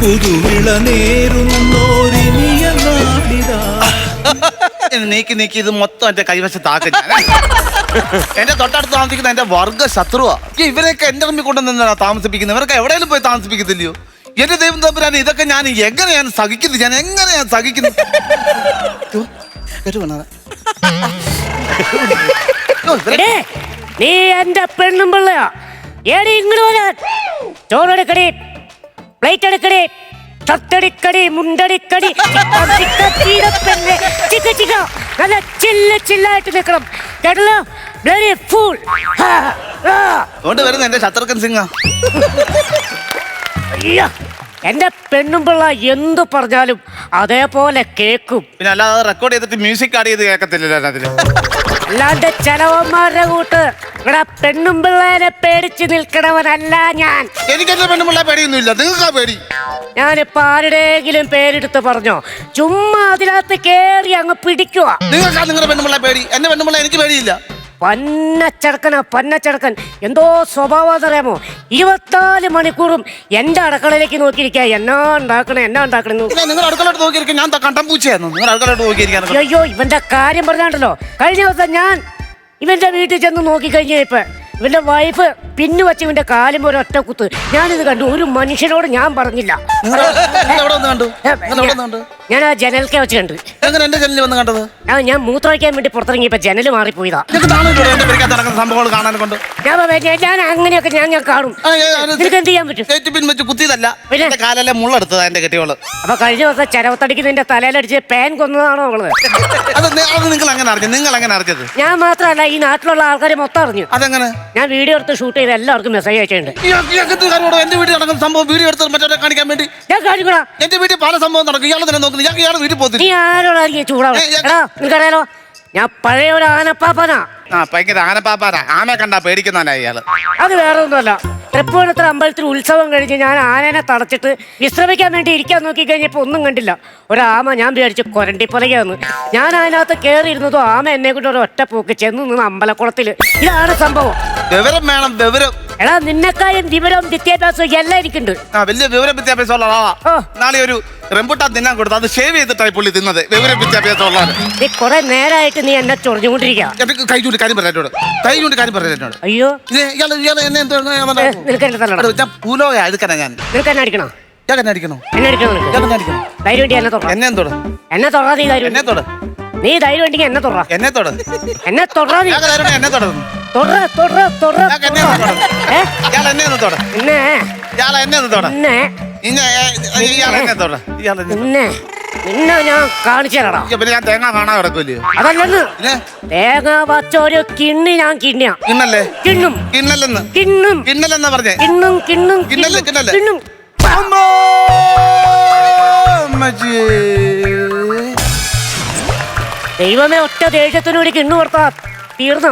പുതുവിള നേരുന്നോരിനിയ നാടിതാ. നീക്കി ഇത് മൊത്തം എന്റെ കൈവശത്താക്ക. എന്റെ തൊട്ടടുത്ത് താമസിക്കുന്ന എന്റെ വർഗ ശത്രുവാ. ഇവരെയൊക്കെ എന്റെ റമ്മിൽ കൊണ്ടുവന്നാ താമസിപ്പിക്കുന്നത്. ഇവരൊക്കെ എവിടെയെങ്കിലും പോയി താമസിപ്പിക്കത്തില്ലയോ? എന്റെ ദൈവം തമ്പുരാൻ, ഇതൊക്കെ ഞാൻ എങ്ങനെയാണ് സഹിക്കുന്നത്? ഞാൻ എങ്ങനെയാണ് സഹിക്കുന്നത്? നീ എന്റെ പെണ്ണും പിള്ളയാ. ഏടി ഇങ്ങോട്ട് വരാൻ. ചോറെടുക്കടി, പ്ലേറ്റ് എടുക്കടി, ഷർട്ടടിക്കടി, മുണ്ടടിക്കടി. നല്ല ചില്ലായിട്ട് നിൽക്കണം കേട്ടല്ലോ. Bloody fool. അതുകൊണ്ട് വരുന്ന എന്റെ ശത്രുഘ്നൻ സിംഗ. അയ്യോ, എന്റെ പെണ്ണും പിള്ള എന്തു പറഞ്ഞാലും അതേപോലെ കേക്കും. പിന്നെ അല്ലാതെ റെക്കോർഡ് ചെയ്തിട്ട് മ്യൂസിക് ആഡ് ചെയ്ത് കേൾക്കത്തില്ലല്ലോ അതില്. അല്ലാണ്ട് ചെലവന്മാരുടെ കൂട്ട് ഇവിടെ പെണ്ണും പിള്ളേരെ പേടിച്ച് നിൽക്കണവനല്ല ഞാൻ. എനിക്ക് എന്റെ പെണ്ണുമുള്ള പേടിയൊന്നുമില്ല. നിങ്ങൾക്കാ പേടി. ഞാനിപ്പോ ആരുടെയെങ്കിലും പേരെടുത്ത് പറഞ്ഞോ? ചുമ്മാ അതിനകത്ത് കേറി അങ്ങ് പിടിക്കുക. നിങ്ങൾക്കാ നിങ്ങളുടെ പെണ്ണുമുള്ള പേടി. എന്റെ പെണ്ണുമുള്ള എനിക്ക് പേടിയില്ല. പന്നച്ചടക്കൻ എന്തോ സ്വഭാവം അറിയാമോ? 24 മണിക്കൂറും എന്റെ അടുക്കളയിലേക്ക് നോക്കിയിരിക്കുക. എന്നാ ഉണ്ടാക്കണേ നിങ്ങൾ അടുക്കളോട്ട് നോക്കിയിരിക്കും. ഞാൻ കണ്ടം പൂച്ചയായിരുന്നു. നിങ്ങൾ അടുക്കളോട്ട് നോക്കിയിരിക്കാൻ. അയ്യോ, ഇവന്റെ കാര്യം പറഞ്ഞാണ്ടല്ലോ. കഴിഞ്ഞ ദിവസം ഞാൻ ഇവന്റെ വീട്ടിൽ ചെന്ന് നോക്കിക്കഴിഞ്ഞപ്പോ ഇവന്റെ വൈഫ് പിന്നു വെച്ച് ഇവന്റെ കാലും ഒരു ഒറ്റ കുത്ത്. ഞാനിത് കണ്ടു. ഒരു മനുഷ്യനോട് ഞാൻ പറഞ്ഞില്ല. ഞാൻ ആ ജനൽക്കെ വെച്ച് കണ്ടു. എന്റെ ജനലിൽ വന്ന് കണ്ടത്? ഞാൻ മൂത്രമൊഴിക്കാൻ വേണ്ടി പുറത്തിറങ്ങിയപ്പോ ജനല് മാറിപ്പോയതാ. ഞാൻ അങ്ങനെയൊക്കെ ഞാൻ കാണും. നിനക്ക് എന്ത് ചെയ്യാൻ പറ്റും? കുത്തിയതല്ല, കാലല്ലേ മുള്ളെടുത്തത് എന്റെ കെട്ടിയോള്. അപ്പൊ കഴിഞ്ഞ ദിവസം ചരവത്തടിക്കുന്നതിന്റെ തലയിലടിച്ച് പാൻ കൊന്നതാണോ അവള്? നിങ്ങൾ അങ്ങനെ അറിഞ്ഞത്? ഞാൻ മാത്രമല്ല, ഈ നാട്ടിലുള്ള ആൾക്കാർ മൊത്തം അറിഞ്ഞു. അതെങ്ങനെ? ഞാൻ വീഡിയോ എടുത്ത് ഷൂട്ട് ചെയ്ത് എല്ലാവർക്കും മെസ്സേജ് അയച്ചിട്ടുണ്ട്. എന്റെ വീട്ടിൽ നടക്കുന്ന സംഭവം വീഡിയോ എടുത്ത് മറ്റേ കാണിക്കാൻ വേണ്ടി ഞാൻ കാണിക്കൂടാ. എന്റെ വീട്ടിൽ പല സംഭവം നടക്കും. ഇയാൾ തന്നെ നോക്കുന്നു. ഇയാൾ വീട്ടിൽ പോകുന്നു. നീ ആരോടായിരിക്കും ചൂടാവും? നിനക്കറിയാലോ, ഞാൻ പഴയ ഒരു ആനപ്പാപ്പനാ. ഭയങ്കര ആനപ്പാപ്പാനാ. ആമയെ കണ്ടാ പേടിക്കുന്നവനാ ഇയാള്. അത് വേറെ ഒന്നുമല്ല. തൃപ്പൂണിത്തുറ അമ്പലത്തിൽ ഉത്സവം കഴിഞ്ഞ് ഞാൻ ആനേനെ തടച്ചിട്ട് വിശ്രമിക്കാൻ വേണ്ടി ഇരിക്കാൻ നോക്കി കഴിഞ്ഞപ്പോ ഒന്നും കണ്ടില്ല. ഒരാമ ഞാൻ വിചാരിച്ചു കൊരണ്ടിപ്പൊലയാന്ന്. ഞാൻ അതിനകത്ത് കയറിയിരുന്നതോ ആമ എന്നെ കൊണ്ട് ഒരു ഒറ്റ പോക്ക് ചെന്ന് നിന്ന് അമ്പലക്കുളത്തില്. ഇതാണ് സംഭവം. വിവരം വേണം, വിവരം. എടാ, നിന്നെക്കായും വിവരവും വിദ്യാഭ്യാസവും എല്ലാം എനിക്കുണ്ട്. വലിയ വിവരം വിദ്യാഭ്യാസമുള്ള ആളാ. നാളെ ഒരു റംബുട്ടാൻ തിന്നാൻ കൊടുത്തു. അത് ഷേവ് ചെയ്തിട്ടായി പുള്ളി തിന്നത്. വിവരം വിദ്യാഭ്യാസമുള്ള നീ കുറെ നേരമായിട്ട് നീ എന്നെ ചൊറിഞ്ഞുകൊണ്ടിരിക്കുക. കൈ ചൂണ്ടി കാര്യം പറയാനോട്. അയ്യോ, പൂലോ എടുക്കണേ. ഞാൻ നിനക്ക് എന്നെ അടിക്കണോ? ഞാൻ അടിക്കണോ? എന്നെ അടിക്കണോ? ധൈര്യം ഉണ്ടെങ്കിൽ എന്നെ തൊടാ. എന്നെ തൊട. എന്നെ തൊടാ. നീ ധൈര്യം എന്നെ തൊട. നീ ധൈര്യം ഉണ്ടെങ്കിൽ എന്നെ തൊടാ. എന്നെ തൊട. എന്നെ തൊടാ. നീ എന്നെ തൊട. നിന്നെ ഞാൻ കാണിച്ചു തരാടാ. ഞാൻ തേങ്ങ കാണാൻ കിടക്കൂല്ലേ? അതല്ലെന്ന്, തേങ്ങ വച്ചൊരു കിണ്ണി ഞാൻ കിണ്ണിയാ. കിണ്ണല്ലേ? കിണ്ണും കിണ്ണല്ലെന്ന്. കിണ്ണും കിണ്ണല്ലെന്നാ പറഞ്ഞേ. കിണ്ണും കിണ്ണും കിണ്ണല്ലേ? കിണ്ണല്ലേ? കിണ്ണും. ദൈവമേ, ഒറ്റ ദേഷ്യത്തിനൂടി കിണ്ണു കൊടുത്താ തീർന്ന.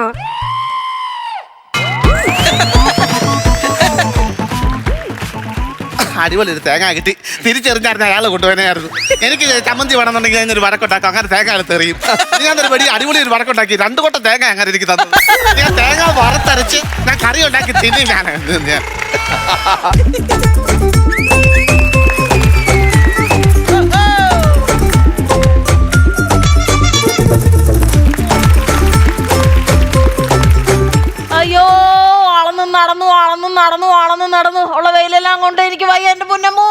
അടിപൊളി ഒരു തേങ്ങ കിട്ടി. തിരിച്ചെറിഞ്ഞായിരുന്നു അയാൾ കൊണ്ടുപോകാനായിരുന്നു. എനിക്ക് ചമ്മന്തി വേണമെന്നുണ്ടെങ്കിൽ അതിനൊരു വടക്കുണ്ടാക്കും. അങ്ങനെ തേങ്ങ എടുത്തെറിയും. ഞാൻ ഒരു വലിയ അടിപൊളി ഒരു വടക്കുണ്ടാക്കി. 2 കൊട്ട തേങ്ങ അങ്ങനെ എനിക്ക് തന്നത്. ഞാൻ തേങ്ങ വറുത്തരച്ച് ഞാൻ കറി ഉണ്ടാക്കി തിന്നി. ഞാൻ അയ്യോ, നടന്നു ഉള്ള വെയിലെല്ലാം കൊണ്ട് എനിക്ക് വയ്യ. എന്റെ പൊന്നമ്മോ,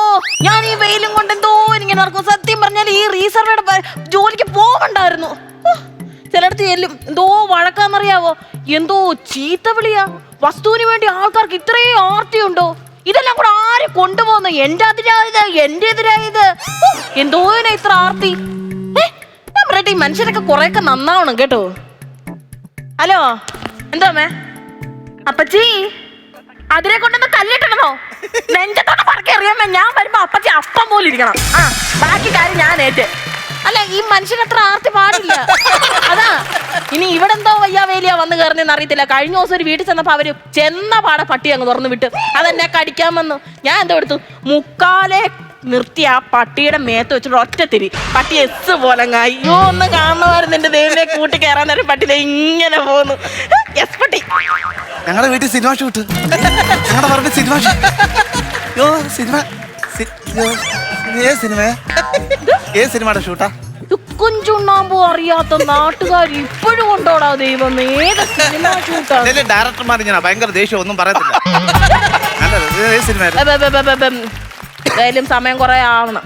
ഞാൻ ഈ വെയിലും കൊണ്ട് എന്തോ ഇങ്ങനെ നടക്കും. സത്യം പറഞ്ഞാൽ ഈ റീസർവേയുടെ ജോലിക്ക് പോവണ്ടായിരുന്നു. ചിലടത്ത് ചെല്ലും എന്തോ വഴക്കാന്നറിയാവോ? എന്തോ ചീത്ത വിളിയാ. വസ്തുവിന് വേണ്ടി ആൾക്കാർക്ക് ഇത്രയും ആർത്തിയുണ്ടോ? ഇതെല്ലാം കൂടെ ആര് കൊണ്ടുപോകുന്നു? എന്റെ എതിരായത് എന്തോ ഇത്ര ആർത്തി. ഞാൻ പറയട്ടെ, ഈ മനുഷ്യരൊക്കെ കുറെയൊക്കെ നന്നാവണം കേട്ടോ. ഹലോ, എന്താ മേ അപ്പച്ചി, അതിനെ കൊണ്ടൊന്ന് തല്ലിട്ടണോ? നെഞ്ചത്തോട്ട് പറക്കി അറിയാമോ? ഞാൻ വരുമ്പോ അപ്പച്ചി അപ്പം പോലെ ഇരിക്കണം. ബാക്കി കാര്യം ഞാൻ ഏറ്റ്. അല്ല, ഈ മനുഷ്യനത്ര ആർത്തി പാടില്ല. അതാ ഇനി ഇവിടെ എന്തോ വയ്യാ വേലിയാ വന്ന് കയറുന്നതെന്ന് അറിയത്തില്ല. കഴിഞ്ഞ ദിവസം ഒരു വീട്ടിൽ ചെന്നപ്പോ അവര് ചെന്ന പാടെ പട്ടി അങ്ങ് തുറന്നു വിട്ട് അതെന്നെ കടിക്കാൻ വന്നു. ഞാൻ എന്തോ എടുത്തു, മുക്കാലെ നിർത്തി ആ പട്ടിയുടെ മേത്ത് വെച്ചിട്ട് ഒറ്റത്തിരി. പട്ടി എസ് പോലെ അയ്യോ ഒന്ന് കാണുമായിരുന്നു. എന്റെ ദൈവനെ കൂട്ടി കയറാൻ നേരം പട്ടിയിലെ ഇങ്ങനെ പോന്നു. എസ് പട്ടി. ഞങ്ങളുടെ വീട്ടിൽ സിനിമ ഷൂട്ട്. ഞങ്ങളുടെ പറഞ്ഞ സിനിമ ഏത് സിനിമ? ഏത് സിനിമയുടെ ഷൂട്ടാ? ചുക്കും ചുണ്ണാമ്പും അറിയാത്ത നാട്ടുകാർ ഇപ്പോഴും കൊണ്ടോടാ ദൈവം. ഏത് സിനിമ ഷൂട്ടാ? ഡയറക്ടർമാർ ഇങ്ങനെ ഭയങ്കര ദേഷ്യം ഒന്നും പറയത്തില്ല. ഏത് സിനിമ? എന്തായാലും സമയം കുറെ ആവണം.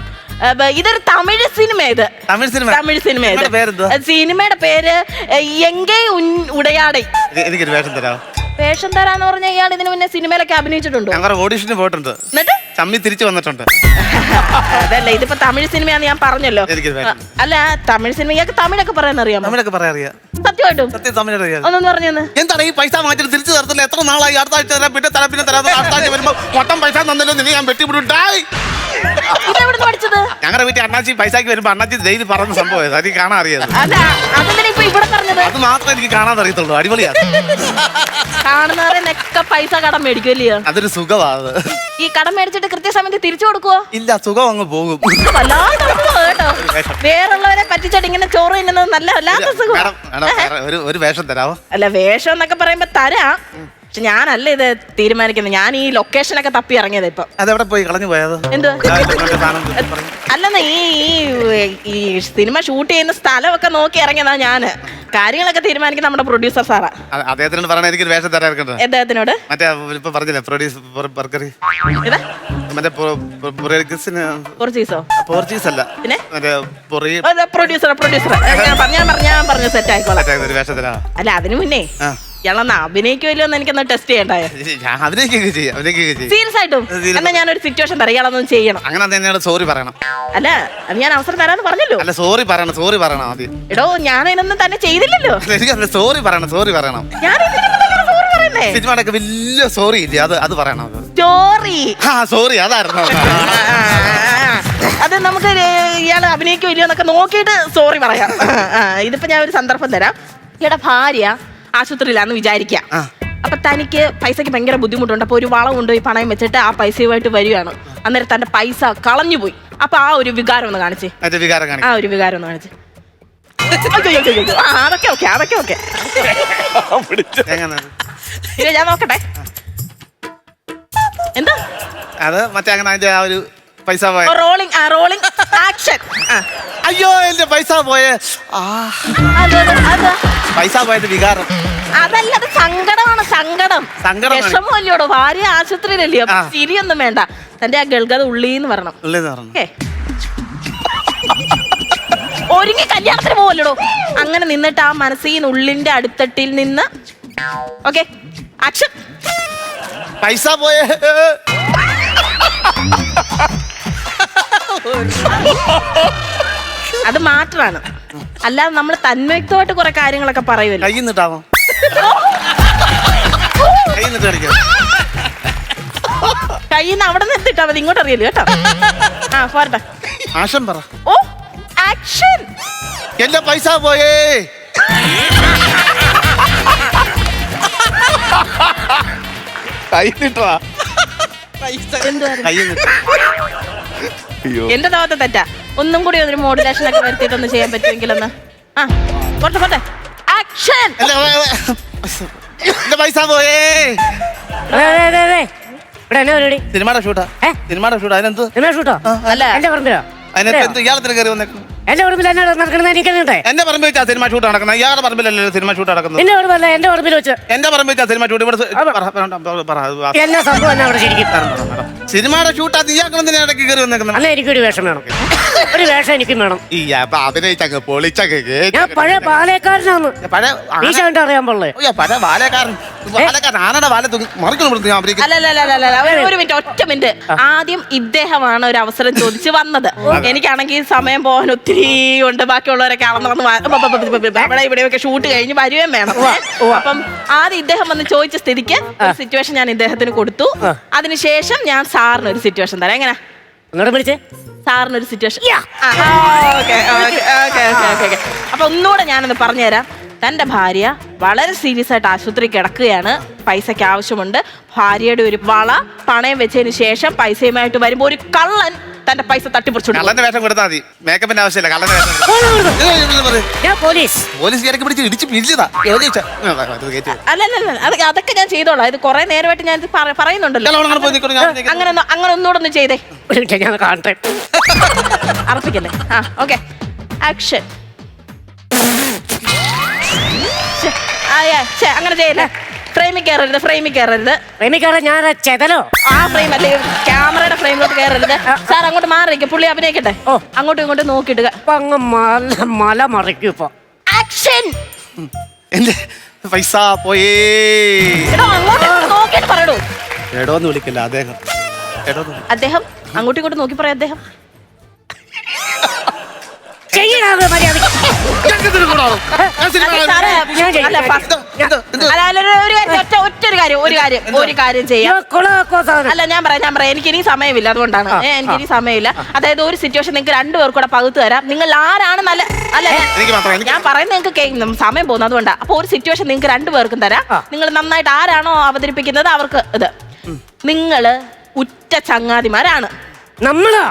ഇതൊരു തമിഴ് സിനിമ. ഇത് തമിഴ് സിനിമ. സിനിമയുടെ പേര് എങ്കേ ഉടയാടൈ. എനിക്കൊരു വേഷം തരാമോ? വേഷം തരാന്ന് പറഞ്ഞ ഇയാൾ ഇതിനു മുന്നേ സിനിമയിലൊക്കെ അഭിനയിച്ചിട്ടുണ്ടോ? ഞങ്ങൾ ഓഡീഷന് പോയിട്ടുണ്ട്. എന്നിട്ട് ചമ്മി തിരിച്ചു വന്നിട്ടുണ്ട്. അതല്ല, ഇതിപ്പോ തമിഴ് സിനിമയാന്ന് ഞാൻ പറഞ്ഞല്ലോ. അല്ല, തമിഴ് സിനിമ ഇയാൾക്ക് തമിഴൊക്കെ പറയാൻ അറിയാമോ? തമിഴൊക്കെ പറയാൻ അറിയാം. സത്യമായിട്ടും? സത്യം തമിഴ് അറിയാം. ഒന്നൊന്ന് പറഞ്ഞെന്ന്. എന്താണ് ഈ പൈസ മാറ്റിട്ട് തിരിച്ചു തരത്തില്ല? എത്ര നാളായി? അടുത്ത ആഴ്ച തരാം, പിന്നെ തരാം, പിന്നെ തരാം. അടുത്ത ആഴ്ച വരുമ്പോ മൊത്തം പൈസ തന്നല്ലോ, നിന്നെ ഞാൻ വെട്ടിവിടുണ്ടായി. ഇതെവിടെ പഠിച്ചത്? ഞങ്ങളുടെ വീട്ടിൽ അണ്ണാച്ചി പൈസക്ക് വരുമ്പോ അണ്ണാച്ചി ഡെയിലി പറഞ്ഞ സംഭവം അത് കാണാൻ അറിയാം. അല്ല, അതെന്തിനാ ഇപ്പൊ ഇവിടെ പറഞ്ഞത്? അത് മാത്രമേ എനിക്ക് കാണാൻ അറിയത്തുള്ളൂ. അടിപൊളിയാണ്. കാണുന്നവരെന്നൊക്കെ പൈസ കടം മേടിക്കുമല്ലയോ? അതൊരു സുഖമാണ്. ഈ കടം മേടിച്ചിട്ട് കൃത്യസമയത്ത് തിരിച്ചു കൊടുക്കുവോ? ഇല്ല, സുഖം അങ്ങ് പോകും. വല്ലാതെ കേട്ടോ. വേറുള്ളവരെ പറ്റിച്ചിട്ട് ഇങ്ങനെ ചോറ് തിന്നുന്നത് നല്ല വല്ലാത്ത സുഖം. ഒരു വേഷം തരാമോ? അല്ല, വേഷം എന്നൊക്കെ പറയുമ്പോ തരാം. പക്ഷെ ഞാനല്ല ഇത് തീരുമാനിക്കുന്നത്. ഞാൻ ഈ ലൊക്കേഷനൊക്കെ തപ്പി ഇറങ്ങിയത് ഇപ്പൊ. അതെവിടെ പോയി കളഞ്ഞു പോയത്? എന്ത്? അല്ലെന്ന് ഈ സിനിമ ഷൂട്ട് ചെയ്യുന്ന സ്ഥലമൊക്കെ നോക്കി ഇറങ്ങിയതാ ഞാന്. കാര്യങ്ങളൊക്കെ തീരുമാനിക്കുന്ന നമ്മുടെ പ്രൊഡ്യൂസർ സാറാ. അദ്ദേഹത്തിനോട് പറഞ്ഞ എനിക്ക് വേഷം തരാറുണ്ട്. അദ്ദേഹത്തിനോട് മറ്റേ ഇപ്പൊ പറഞ്ഞില്ലേ പ്രൊഡ്യൂസർ മറ്റേ പോർച്ചുഗീസ് അല്ല, പ്രൊഡ്യൂസർ ഞാൻ പറഞ്ഞു സെറ്റ് ആയിക്കോളാം. ഒരു വേഷം തരാം. അല്ല, അതിനു മുന്നേ ഇയാളൊന്ന് അഭിനയിക്കുമല്ലോ എന്ന് എനിക്കൊന്ന് ടെസ്റ്റ് ചെയ്യണ്ടായോ? സീരിയസ് ആയിട്ടും? എന്നാ ഞാനൊരു സിറ്റുവേഷൻ തരാം, ഇയാളൊന്നും ചെയ്യണം. അങ്ങനെ തന്നെയാണ്. സോറി പറയണം. അല്ല, അത് ഞാൻ അവസരം തരാന്ന് പറഞ്ഞല്ലോ. അല്ല, സോറി പറയണം ആദ്യം. എടോ, ഞാൻ അതിനൊന്നും തന്നെ ചെയ്തില്ലല്ലോ. എനിക്ക് സോറി പറയണം. ഞാൻ സോറി പറയുന്നേ. സിനിമയുടെയൊക്കെ വലിയ സോറി ഇല്ലേ, അത് പറയണം. സോറി അതായിരുന്നു. അത് നമുക്ക് ഇയാൾ അഭിനയിക്കുമല്ലോ എന്നൊക്കെ നോക്കിയിട്ട് സോറി പറയാം. ഇതിപ്പോ ഞാൻ ഒരു സന്ദർഭം തരാം. ഇയാളുടെ ഭാര്യ ആശുപത്രിയിലാന്ന് വിചാരിക്കാം. അപ്പൊ തനിക്ക് പൈസക്ക് ഭയങ്കര ബുദ്ധിമുട്ടുണ്ട്. അപ്പൊ ഒരു വളം കൊണ്ടുപോയി പണയം വെച്ചിട്ട് ആ പൈസയുമായിട്ട് വരികയാണ്. അന്നേരം തന്റെ പൈസ കളഞ്ഞുപോയി. അപ്പൊ ആ ഒരു വികാരം ഒന്ന് കാണിച്ചേ. ആ ഒരു വികാരം ഒന്ന് കാണിച്ചേ. അതൊക്കെ ഓക്കെ. ഞാൻ നോക്കട്ടെ. എന്താ അത്? മറ്റേ അങ്ങനെ അതിന്റെ ആ ഒരു പൈസ പോയ റോളിംഗ് ആക്ഷൻ. അയ്യോ, എന്റെ പൈസ പോയേ. പൈസ പോയത് വികാരം. അതല്ല, അത് സങ്കടമാണ്. സങ്കടം വിഷമല്ലോടോ. ഭാര്യ ആശുപത്രിയിലല്ലയോ? ചിരിയൊന്നും വേണ്ട. തന്റെ ആ ഗൾഗത ഉള്ളീന്ന് പറയണം. ഒരുങ്ങി കല്യാണത്തിന് പോവല്ലോ. അങ്ങനെ നിന്നിട്ട് ആ മനസ്സിന് ഉള്ളിന്റെ അടിത്തട്ടിൽ നിന്ന് ഓക്കെ ആക്ഷൻ. പൈസ പോയേ. അത് മാത്രമാണ്. അല്ലാതെ നമ്മൾ തന്മയക്തമായിട്ട് കുറെ കാര്യങ്ങളൊക്കെ പറയുമല്ലോ. കയ്യിന്നിട്ടാവോ? കയ്യിൽ നിന്ന് അവിടെ നിന്ന് എത്തിട്ടാ മതി. ഇങ്ങോട്ട് അറിയല്ലോ കേട്ടോ. പോരട്ടെ. ആക്ഷൻ പറ. ഓ, ആക്ഷൻ. എന്റെ പൈസ പോയേ. എന്റെ ഭാഗത്ത് തെറ്റാ. ഒന്നും കൂടി ഒരു മോഡുലേഷൻ ഒക്കെ വരുത്തിയിട്ടൊന്ന് ചെയ്യാൻ പറ്റുമെങ്കിലൊന്ന്. പോട്ടെ. ആക്ഷൻ. എന്റെ പൈസ പോയേ. സിനിമയുടെ ഷൂട്ടാ. അതിനെന്ത് ഷൂട്ടോ? അല്ല, എന്റെ പറമ്പിലോ? അതിനെന്ത് ഇയാളത്തിന് കയറി വന്നേക്കും? എന്റെ പറമ്പിൽ എന്നാ നടക്കണത്? എനിക്കറിയട്ടെ. എന്റെ പറമ്പിൽ വെച്ചാ സിനിമ ഷൂട്ട് നടക്കുന്നത്. ഇയാളുടെ പറമ്പിലല്ലോ സിനിമ ഷൂട്ട് നടക്കുന്നത്. എന്റെ പറമ്പല്ല, എന്റെ പറമ്പിൽ വെച്ച്. എന്റെ പറമ്പിൽ വെച്ചാ സിനിമ ഷൂട്ട്. ഇവിടെ എന്നാ സംഭവം എന്നാ അവിടെ ശരിക്കും? സിനിമയുടെ ഷൂട്ടാ. ഇയാൾക്കെന്തിനാ ഇടയ്ക്ക് കയറി വന്നേക്കുന്നത്? അല്ല, എനിക്കൊരു വേഷം വേണം. ഒരു വേഷം എനിക്കും വേണം. അഭിനയിച്ചങ്ങ് പൊളിച്ചൊക്കെ. ഞാൻ പഴയ പാലക്കാരനാണ്. ഈശാണ്ട് അറിയാൻ പാടില്ലേ? പഴയ ബാലക്കാരൻ. ആനയുടെ ബാല മറിക്കണം. ഒരു മിനിറ്റ്, ഒറ്റ മിനിറ്റ്. ആദ്യം ഇദ്ദേഹമാണ് ഒരു അവസരം ചോദിച്ചു വന്നത്. എനിക്കാണെങ്കിൽ സമയം പോകാൻ ഒത്തിരി ഉണ്ട്. ബാക്കിയുള്ളവരൊക്കെ അവിടെ ഇവിടെയൊക്കെ ഷൂട്ട് കഴിഞ്ഞ് വരുകയും വേണം. അപ്പം ആദ്യം ഇദ്ദേഹം വന്ന് ചോദിച്ച സ്ഥിതിക്ക് സിറ്റുവേഷൻ ഞാൻ ഇദ്ദേഹത്തിന് കൊടുത്തു. അതിനുശേഷം ഞാൻ സാറിന് ഒരു സിറ്റുവേഷൻ തരാം. എങ്ങനെ? സാറിനൊരു സിറ്റുവേഷൻ. അപ്പൊ ഒന്നുകൂടെ ഞാനൊന്ന് പറഞ്ഞുതരാം. തന്റെ ഭാര്യ വളരെ സീരിയസ് ആയിട്ട് ആശുപത്രി കിടക്കുകയാണ്, പൈസയ്ക്ക് ആവശ്യമുണ്ട്. ഭാര്യയുടെ ഒരു വള പണയം വെച്ചതിന് ശേഷം പൈസയുമായിട്ട് വരുമ്പോ ഒരു കള്ളൻ തന്റെ പൈസ തട്ടിപ്പറിച്ചു. കള്ളന്റെ വേഷം കൊടുത്താൽ മതി, മേക്കപ്പിന്റെ ആവശ്യമില്ല. കള്ളന്റെ വേഷം ഞാൻ പോലീസ് പോലീസുകാരൊക്കെ പിടിച്ച് ഇടിച്ച് പിരിച്ചതാ. അല്ലല്ല അതൊക്കെ ഞാൻ ചെയ്തോളാം. ഇത് കുറെ നേരമായിട്ട് ഞാൻ പറയുന്നുണ്ടല്ലോ. അങ്ങനെ ഒന്നുകൂടെ ഒന്ന് ചെയ്തേ. ഞാൻ കാണട്ടെ. അറപ്പിക്കല്ലേ? ആ ഓക്കെ, ആക്ഷൻ. അങ്ങനെ ചെയ്യല്ലേ. ഫ്രെയിമിൽ കയറരുത്, ഫ്രെയിമിൽ കയറരുത്. പ്രേമിക്കാരെ ഞാൻ ചെതലോ? ആ ഫ്രെയിം അല്ലേ, ക്യാമറയുടെ ഫ്രെയിമിലോട്ട് കയറരുത്. സാർ അങ്ങോട്ട് മാറിയിരിക്കും, പുള്ളി അഭിനയിക്കട്ടെ. അങ്ങോട്ടും ഇങ്ങോട്ടും നോക്കിയിടുക. അപ്പൊ അങ്ങ് മല മറിക്കും ഇപ്പൊ. ആക്ഷൻ. എന്റെ പൈസ പോയേ. അങ്ങോട്ട് നോക്കിയിട്ട് പറയൂ. എടോന്ന് വിളിക്കില്ല അദ്ദേഹം. അദ്ദേഹം അങ്ങോട്ടും ഇങ്ങോട്ടും നോക്കി പറയാം. അദ്ദേഹം ഒരു കാര്യം ചെയ്യാം. അല്ല ഞാൻ പറയാം, എനിക്ക് ഇനി സമയമില്ല, അതുകൊണ്ടാണ് എനിക്ക് ഇനി സമയമില്ല. അതായത് ഒരു സിറ്റുവേഷൻ നിങ്ങൾക്ക് രണ്ടുപേർക്കും കൂടെ പകുത്തു തരാം. നിങ്ങൾ ആരാണ് നല്ല അല്ല ഞാൻ പറയുന്നത് നിങ്ങൾക്ക് സമയം പോകുന്നത് അതുകൊണ്ടാണ്. അപ്പൊ ഒരു സിറ്റുവേഷൻ നിങ്ങൾക്ക് രണ്ടുപേർക്കും തരാം. നിങ്ങൾ നന്നായിട്ട് ആരാണോ അവതരിപ്പിക്കുന്നത് അവർക്ക് ഇത്. നിങ്ങള് ഉറ്റ ചങ്ങാതിമാരാണ്. നമ്മളാ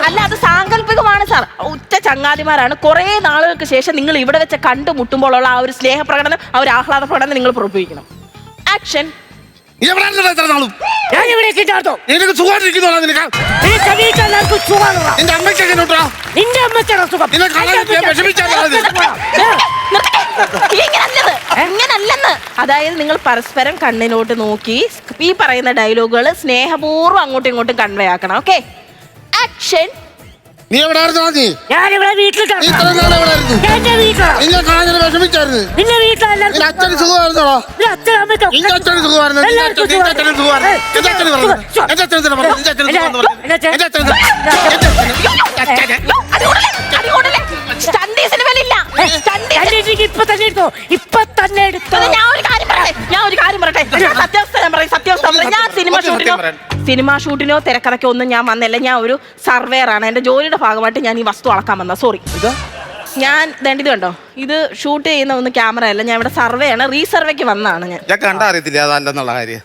അല്ല, അത് സാങ്കല്പികമാണ് സാർ. ഉറ്റ ചങ്ങാതിമാരാണ്. കുറെ നാളുകൾക്ക് ശേഷം നിങ്ങൾ ഇവിടെ വെച്ച് കണ്ടുമുട്ടുമ്പോഴുള്ള ആ ഒരു സ്നേഹപ്രകടനം, ആ ഒരു ആഹ്ലാദ പ്രകടനം നിങ്ങൾ പുറപ്പെടുവിക്കണം. ആക്ഷൻ. ഇങ്ങനല്ലെന്ന്. അതായത് നിങ്ങൾ പരസ്പരം കണ്ണിലോട്ട് നോക്കി ഈ പറയുന്ന ഡയലോഗുകൾ സ്നേഹപൂർവ്വം അങ്ങോട്ടും ഇങ്ങോട്ടും കൺവേ ആക്കണം. Okay, action. നീ എവിടെയായിരുന്നു? ഞാനിവിടെ വീട്ടിൽ ഇപ്പൊ തന്നെ എടുത്തോ, ഇപ്പൊ തന്നെ എടുത്തോ. ഞാൻ ഒരു കാര്യം പറയട്ടെ. സത്യാവസ്ഥ ഞാൻ സിനിമാ ഷൂട്ടിനോ തിരക്കഥയ്ക്കോ ഒന്നും ഞാൻ വന്നല്ല. ഞാൻ ഒരു സർവേയർ ആണ്. എന്റെ ജോലിയുടെ ഭാഗമായിട്ട് ഞാൻ ഈ വസ്തു അളക്കാൻ വന്ന. സോറി, ഞാൻ ഇത് കണ്ടോ, ഇത് ഷൂട്ട് ചെയ്യുന്ന ഒന്ന് ക്യാമറ അല്ല. ഞാൻ ഇവിടെ സർവേ ആണ്, റീസർവേക്ക് വന്നതാണ്. ഞാൻ കണ്ടറിയത്തില്ല അതല്ലെന്നുള്ള കാര്യം.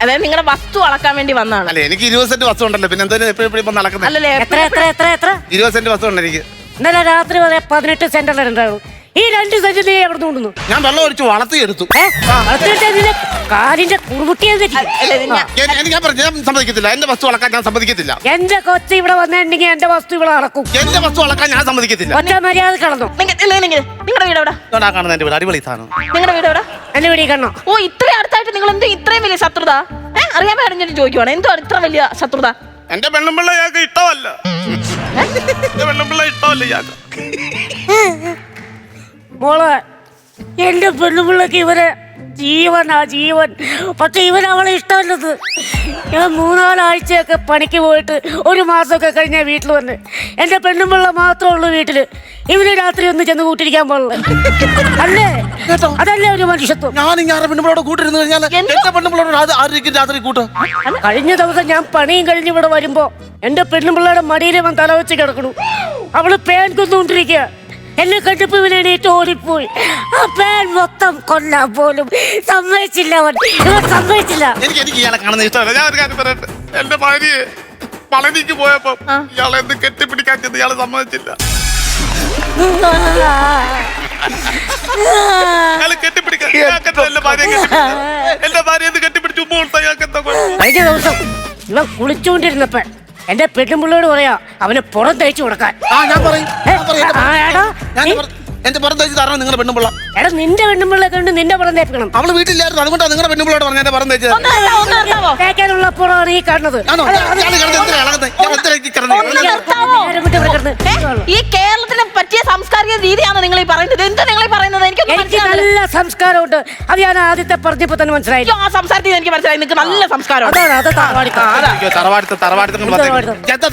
അതായത് നിങ്ങളുടെ വസ്തു അളക്കാൻ വേണ്ടി വന്നതാണ്. അല്ലെ, എനിക്ക് 20 സെന്റ് വസ്തു ഉണ്ടല്ലോ, പിന്നെ എന്തായാലും നടക്കുന്നത്. അല്ലല്ലേ, 20 സെന്റ് വസ്തു ഉണ്ട് എനിക്ക്. ഇന്നലെ രാത്രി വരെ 18 സെന്റർ ഉണ്ടാവും. ഈ 2 സെന്റ് നീ എവിടെ കൊണ്ടുവന്നു? ഞാൻ വെള്ളം ഒഴിച്ച് വളർത്തിയെടുത്തു. കാലിന്റെ കുറുമുട്ടിയെ ഞാൻ സമ്മതിക്കത്തില്ല. എന്റെ വസ്തു അളക്കാൻ ഞാൻ സമ്മതിക്കത്തില്ല. എന്റെ കൊച്ചു ഇവിടെ വന്നിട്ടുണ്ടെങ്കിൽ എന്റെ വസ്തു ഇവിടെ അളക്കും. എന്റെ വസ്തു അളക്കാൻ ഞാൻ സമ്മതിക്കത്തില്ല. ഒറ്റ മര്യാദ കളഞ്ഞു. നിങ്ങളുടെ വീട് എവിടെ? കാണുന്ന എന്റെ വീട് അടിപൊളി സാധനം. നിങ്ങളുടെ വീട് എവിടെ? എന്റെ വീട് കാണോ? ഓ, ഇത്രയും അടുത്തായിട്ട് നിങ്ങൾ എന്ത് ഇത്രയും വലിയ ശത്രുത? അറിയാൻ വേണ്ടി ഞാൻ ചോദിക്കുവാണ്, എന്തോ ഇത്ര വലിയ ശത്രുത? എന്റെ പെണ്ണുമ്പിള്ള ഇയാൾക്ക് ഇഷ്ടമല്ല. എന്റെ പെണ്ണുമ്പിള്ള ഇഷ്ടമല്ല ഇയാൾക്ക്. മോളെ, എന്റെ പെണ്ണുപിള്ളക്ക് ഇവരെ ജീവനാ ജീവൻ. പക്ഷെ ഇവൻ അവളെ ഇഷ്ടമല്ലത്. ഞാൻ 3-4 ആഴ്ചയൊക്കെ പണിക്ക് പോയിട്ട് 1 മാസമൊക്കെ കഴിഞ്ഞാൽ വീട്ടിൽ വന്ന് എന്റെ പെണ്ണുപിള്ള മാത്രമേ ഉള്ളൂ വീട്ടില്. ഇവന് രാത്രി ഒന്ന് ചെന്ന് കൂട്ടിരിക്കാൻ പാടില്ല. അല്ലേ? അതല്ലേ ഒരു മനുഷ്യത്വം. ഞാൻ ഇങ്ങനെ പെണ്ണുമ്പിളോട് കൂട്ടിരുന്നു കഴിഞ്ഞാൽ എന്റെ പെണ്ണുമ്പിളോട് ആയിരിക്കും രാത്രി കൂട്ട്. കഴിഞ്ഞ ദിവസം ഞാൻ പണിയും കഴിഞ്ഞ് ഇവിടെ വരുമ്പോ എന്റെ പെണ്ണുപിള്ളയുടെ മടിയിൽ വന്ന് തല വെച്ച് കിടക്കണു. അവള് പേൻ കൊന്നുകൊണ്ടിരിക്കുക. എന്നെ കണ്ടപ്പോ ഇവനെണീറ്റ് ഓടിപ്പോയി. ആ പേൻ മൊത്തം കൊല്ലാൻ പോലും സമ്മതിച്ചില്ല. ഇവൻ സമ്മതിച്ചില്ല. എനിക്ക് ഇയാളെ കാണുന്ന ഇഷ്ടമല്ല. ഞാൻ ഒരു കാര്യം പറയട്ടെ, എന്റെ ഭാര്യയെ പളനിക്ക് പോയപ്പോ ഇയാളെ എന്ത് കെട്ടിപ്പിടിക്കാൻ ചെന്ന് ഇയാളെ സമ്മതിച്ചില്ല. കെട്ടിപ്പിടിക്കാൻ എന്റെ ഭാര്യ എന്ത് കെട്ടിപ്പിടിച്ചു കഴിഞ്ഞ ദിവസം ഇവൻ കുളിച്ചുകൊണ്ടിരുന്നപ്പോ എന്റെ പെണ്ണുമ്പിള്ളയോട് പറയാ അവന് പുറം തയ്ച്ചു കൊടുക്കാൻ. എന്റെ പുറം തയ്ച്ച് തരണം നിങ്ങളുടെ പെണ്ണുമ്പിള്ള. എടാ, നിന്റെ പെണ്ണുമ്പിള്ള കൊണ്ട് നിന്റെ പുറം തേക്കണം. അവള് വീട്ടിലായിരുന്നു, അതുകൊണ്ടാണ് നിങ്ങളുടെ പെണ്ണുമ്പിള്ളോട് പറഞ്ഞ എന്റെ പുറം തയ്ച്ചത്. തേക്കാനുള്ള പുറമാണ് ഈ കാണുന്നത്. ഈ കേരളത്തിന് പറ്റിയ സാംസ്കാരിക രീതിയാണ് നിങ്ങൾ ഈ പറയുന്നത്. എന്താ നിങ്ങൾ ഈ പറയുന്നത്? എനിക്ക് നല്ല സംസ്കാരമുണ്ട്. അത് ഞാൻ ആദ്യത്തെ പറഞ്ഞപ്പോ തന്നെ മനസ്സിലായി. ആ സംസാരത്തിൽ എനിക്ക് മനസ്സിലായി, നിങ്ങൾക്ക് നല്ല സംസ്കാരം. എന്താ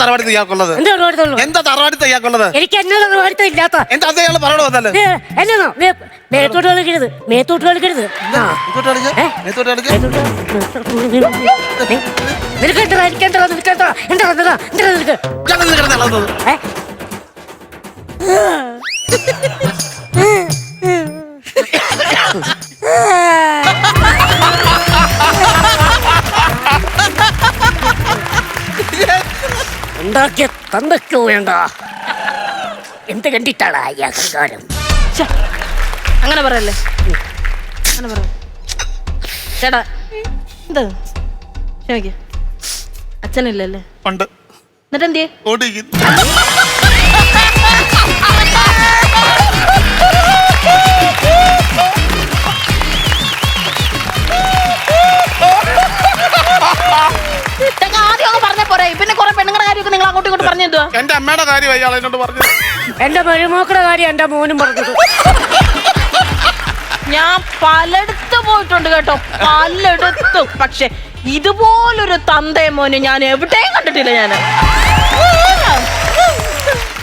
തറവാടിത്തം ഇയാൾക്കുള്ളത്? എനിക്ക് എന്നെ തറവാടിത്തം ഇല്ലാത്ത എന്താ അയാൾ പറയണോ? പോലെ എന്നോ മേത്തോട്ട് കളിക്കരുത് മേത്തോട്ട് കളിക്കരുത് ആ. ഇങ്ങോട്ട് കളിക്ക്, ഏ? ഇങ്ങോട്ട് കളിക്ക്. നിനക്ക് എന്താ നിനക്ക് എന്താ നിനക്ക് ഞാൻ നിന്ന് കിടന്ന് ഇളകുന്നത്. ഏ? ഉണ്ടാക്കിയ തന്തയ്ക്കോ വേണ്ട എന്ത് കണ്ടിട്ടാണ് ഈ അഹങ്കാരം ശ്ശെ, അങ്ങനെ പറയല്ലേ അങ്ങനെ പറ ചേട്ടാ എന്താ ക്ഷമിക്ക അച്ഛനില്ലല്ലേ ഉണ്ട് എന്നിട്ട് എന്തിയെ ഓടിക്കുന്നു. ഇതൊക്കെ ആദ്യം ഒന്ന് പറഞ്ഞ പോരെ പിന്നെ കുറെ പെണ്ണുങ്ങളുടെ കാര്യമൊക്കെ നിങ്ങൾ അങ്ങോട്ടും ഇങ്ങോട്ട് പറഞ്ഞു എന്തുവാ എന്റെ അമ്മയുടെ കാര്യം അയാൾ എന്നോട് പറഞ്ഞത്. എന്റെ മരുമക്കളുടെ കാര്യം എന്റെ മോനും പറഞ്ഞത് ഞാൻ പലയിടത്ത് പോയിട്ടുണ്ട് കേട്ടോ പലയിടത്തും പക്ഷെ ഇതുപോലൊരു തന്തേ മോന് ഞാൻ എവിടെയും കണ്ടിട്ടില്ല ഞാൻ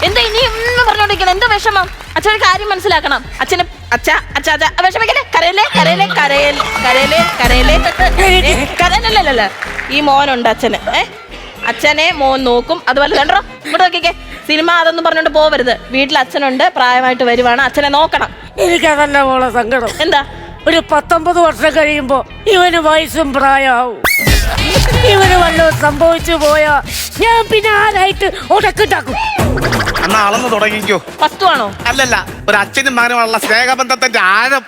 എന്താ ഇനി ഒന്നും പറഞ്ഞോണ്ടിരിക്കണം എന്താ വിഷമം അച്ഛനൊരു കാര്യം മനസ്സിലാക്കണം അച്ഛന് അച്ഛ വിഷമിക്കല്ലേ കരയല്ലേ കരയല്ലേ കരയല്ലേ കരയല്ലേ കരയല്ലേ കരയല്ലല്ല ഈ മോനുണ്ട് അച്ഛന് അച്ഛനെ മോൻ നോക്കും അതുപോലെ കണ്ടോ ഇങ്ങോട്ട് നോക്കിക്കേ സിനിമ അതൊന്നും പറഞ്ഞോണ്ട് പോവരുത് വീട്ടിൽ അച്ഛനുണ്ട് പ്രായമായിട്ട് വരുവാണ് അച്ഛനെ നോക്കണം എനിക്കതല്ല മോളെ സങ്കടം എന്താ ഒരു 19 വർഷം കഴിയുമ്പോ ഇവന് വയസ്സും പ്രായമാവും ഇവന് വല്ലതും സംഭവിച്ചു പോയാ ഞാൻ പിന്നെ ആരായിട്ട് ഉടക്കുണ്ടാക്കും അന്ന് അളന്ന് തുടങ്ങിക്കോ. വസ്തുവാണോ അല്ലല്ല ഒരു അച്ഛനും മകനുമുള്ള സ്നേഹബന്ധത്തിന്റെ ആഴം